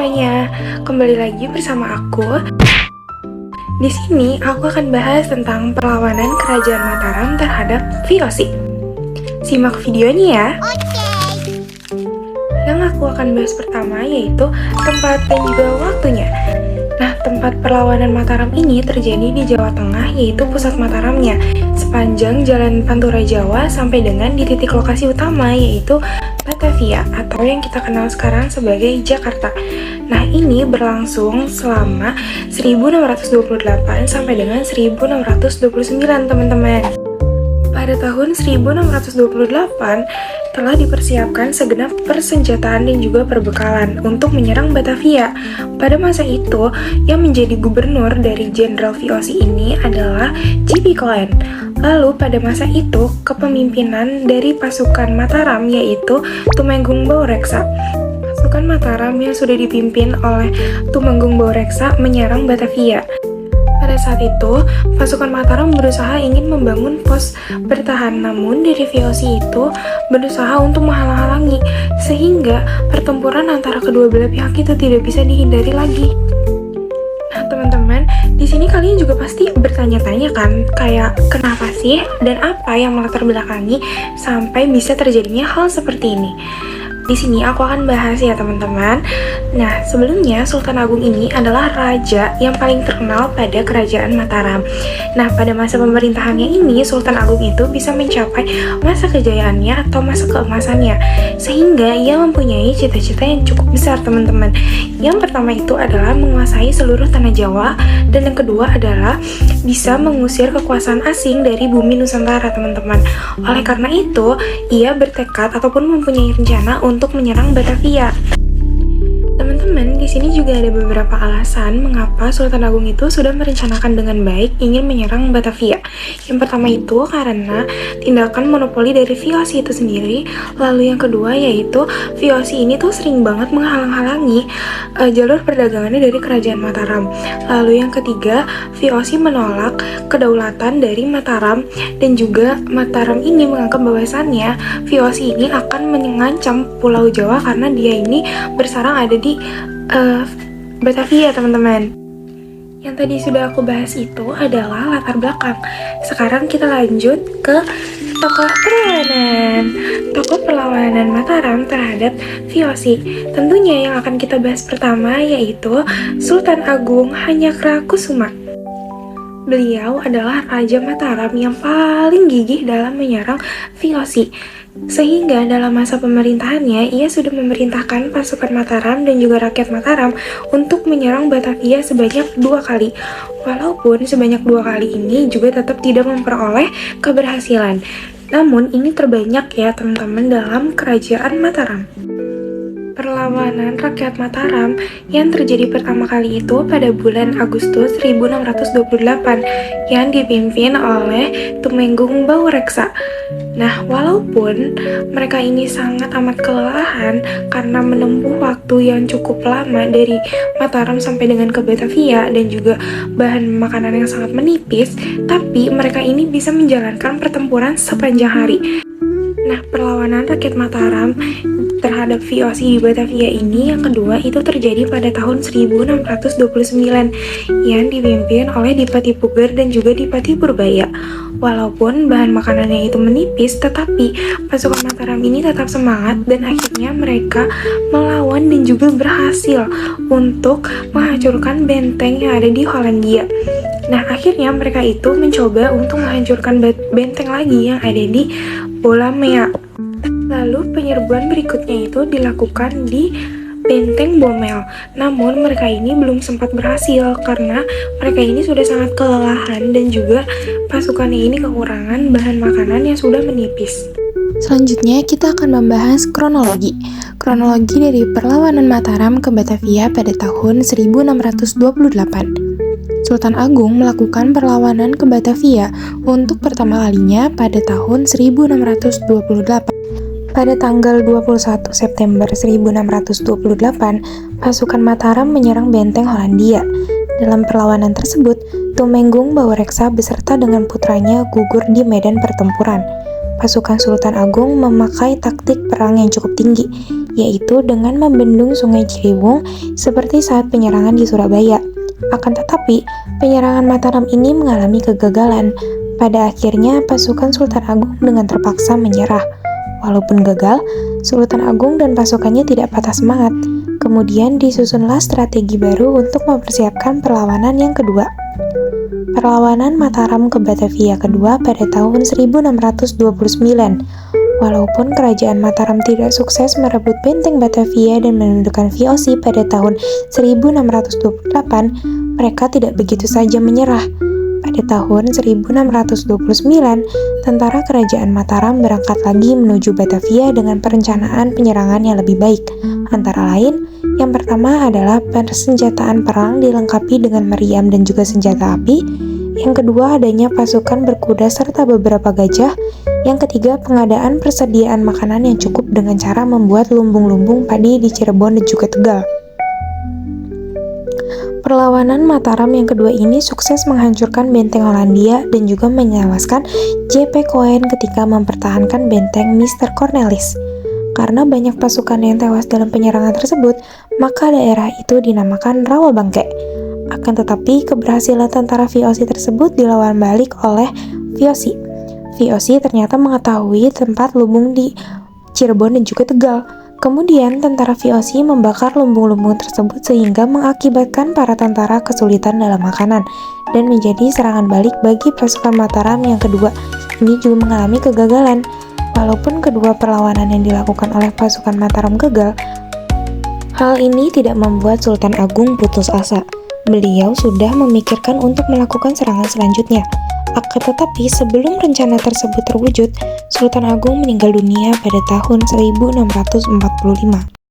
semuanya, kembali lagi bersama aku. Di sini aku akan bahas tentang perlawanan Kerajaan Mataram terhadap VOC. Simak videonya ya. Yang aku akan bahas pertama yaitu tempat dan juga waktunya. Nah, tempat perlawanan Mataram ini terjadi di Jawa Tengah, yaitu pusat Mataramnya, sepanjang Jalan Pantura Jawa sampai dengan di titik lokasi utama yaitu Batavia atau yang kita kenal sekarang sebagai Jakarta. Nah, ini berlangsung selama 1628 sampai dengan 1629, teman-teman. Pada tahun 1628 telah dipersiapkan segenap persenjataan dan juga perbekalan untuk menyerang Batavia. Pada masa itu, yang menjadi gubernur dari Jenderal VOC ini adalah J.P. Cohen. Lalu pada masa itu, kepemimpinan dari pasukan Mataram yaitu Tumenggung Baureksa. Pasukan Mataram yang sudah dipimpin oleh Tumenggung Baureksa menyerang Batavia. Pada saat itu, pasukan Mataram berusaha ingin membangun pos bertahan, namun dari VOC itu berusaha untuk menghalang-halangi, sehingga pertempuran antara kedua belah pihak itu tidak bisa dihindari lagi. Nah, teman-teman, di sini kalian juga pasti bertanya-tanya kan, kayak kenapa sih dan apa yang melatar belakangi sampai bisa terjadinya hal seperti ini? Di sini aku akan bahas ya teman-teman. Nah, sebelumnya Sultan Agung ini adalah raja yang paling terkenal pada Kerajaan Mataram. Nah, pada masa pemerintahannya ini, Sultan Agung itu bisa mencapai masa kejayaannya atau masa keemasannya, sehingga ia mempunyai cita-cita yang cukup besar, teman-teman. Yang pertama itu adalah menguasai seluruh tanah Jawa, dan yang kedua adalah bisa mengusir kekuasaan asing dari bumi Nusantara, teman-teman. Oleh karena itu, ia bertekad ataupun mempunyai rencana untuk menyerang Batavia. Teman-teman, di sini juga ada beberapa alasan mengapa Sultan Agung itu sudah merencanakan dengan baik ingin menyerang Batavia. Yang pertama itu karena tindakan monopoli dari VOC itu sendiri. Lalu yang kedua yaitu VOC ini tuh sering banget menghalang-halangi jalur perdagangannya dari Kerajaan Mataram. Lalu yang ketiga, VOC menolak kedaulatan dari Mataram, dan juga Mataram ini menganggap bahwasannya VOC ini akan mengancam Pulau Jawa karena dia ini bersarang ada di Batavia, teman-teman. Yang tadi sudah aku bahas itu adalah latar belakang. Sekarang kita lanjut ke tokoh perlawanan. Tokoh perlawanan Mataram terhadap VOC. Tentunya yang akan kita bahas pertama yaitu Sultan Agung Hanyakrokusumo. Beliau adalah Raja Mataram yang paling gigih dalam menyerang VOC. Sehingga dalam masa pemerintahannya, ia sudah memerintahkan pasukan Mataram dan juga rakyat Mataram untuk menyerang Batavia sebanyak 2 kali. Walaupun sebanyak 2 kali ini juga tetap tidak memperoleh keberhasilan. Namun ini terbanyak ya teman-teman dalam Kerajaan Mataram. Perlawanan rakyat Mataram yang terjadi pertama kali itu pada bulan Agustus 1628 yang dipimpin oleh Tumenggung Baureksa. Nah, walaupun mereka ini sangat amat kelelahan karena menempuh waktu yang cukup lama dari Mataram sampai dengan ke Batavia dan juga bahan makanan yang sangat menipis, tapi mereka ini bisa menjalankan pertempuran sepanjang hari. Nah, perlawanan rakyat Mataram terhadap VOC di Batavia ini yang kedua itu terjadi pada tahun 1629 yang dipimpin oleh Dipati Puger dan juga Dipati Purbaya. Walaupun bahan makanannya itu menipis, tetapi pasukan Mataram ini tetap semangat dan akhirnya mereka melawan dan juga berhasil untuk menghancurkan benteng yang ada di Hollandia. Nah, akhirnya mereka itu mencoba untuk menghancurkan benteng lagi yang ada di Bolamea. Lalu penyerbuan berikutnya itu dilakukan di Benteng Bomel. Namun mereka ini belum sempat berhasil karena mereka ini sudah sangat kelelahan dan juga pasukannya ini kekurangan bahan makanan yang sudah menipis. Selanjutnya kita akan membahas kronologi. Kronologi dari perlawanan Mataram ke Batavia pada tahun 1628. Sultan Agung melakukan perlawanan ke Batavia untuk pertama kalinya pada tahun 1628. Pada tanggal 21 September 1628, pasukan Mataram menyerang benteng Hollandia. Dalam perlawanan tersebut, Tumenggung Baureksa beserta dengan putranya gugur di medan pertempuran. pasukan Sultan Agung memakai taktik perang yang cukup tinggi, yaitu dengan membendung Sungai Ciliwung seperti saat penyerangan di Surabaya. Akan tetapi, penyerangan Mataram ini mengalami kegagalan. Pada akhirnya, pasukan Sultan Agung dengan terpaksa menyerah. Walaupun gagal, Sultan Agung dan pasukannya tidak patah semangat. Kemudian disusunlah strategi baru untuk mempersiapkan perlawanan yang kedua. Perlawanan Mataram ke Batavia kedua pada tahun 1629. Walaupun kerajaan Mataram tidak sukses merebut benteng Batavia dan menundukkan VOC pada tahun 1628, mereka tidak begitu saja menyerah. Pada tahun 1629, tentara kerajaan Mataram berangkat lagi menuju Batavia dengan perencanaan penyerangan yang lebih baik. Antara lain, yang pertama adalah persenjataan perang dilengkapi dengan meriam dan juga senjata api. Yang kedua, adanya pasukan berkuda serta beberapa gajah. Yang ketiga, pengadaan persediaan makanan yang cukup dengan cara membuat lumbung-lumbung padi di Cirebon dan juga Tegal. Perlawanan Mataram yang kedua ini sukses menghancurkan benteng Hollandia dan juga menewaskan J.P. Coen ketika mempertahankan benteng Mr. Cornelis. Karena banyak pasukan yang tewas dalam penyerangan tersebut, maka daerah itu dinamakan Rawabangke. Akan tetapi, keberhasilan tentara VOC tersebut dilawan balik oleh VOC. VOC ternyata mengetahui tempat lumbung di Cirebon dan juga Tegal. Kemudian, tentara VOC membakar lumbung-lumbung tersebut sehingga mengakibatkan para tentara kesulitan dalam makanan dan menjadi serangan balik bagi pasukan Mataram yang kedua. Ini juga mengalami kegagalan. Walaupun kedua perlawanan yang dilakukan oleh pasukan Mataram gagal, hal ini tidak membuat Sultan Agung putus asa. Beliau sudah memikirkan untuk melakukan serangan selanjutnya. Akan tetapi sebelum rencana tersebut terwujud, Sultan Agung meninggal dunia pada tahun 1645.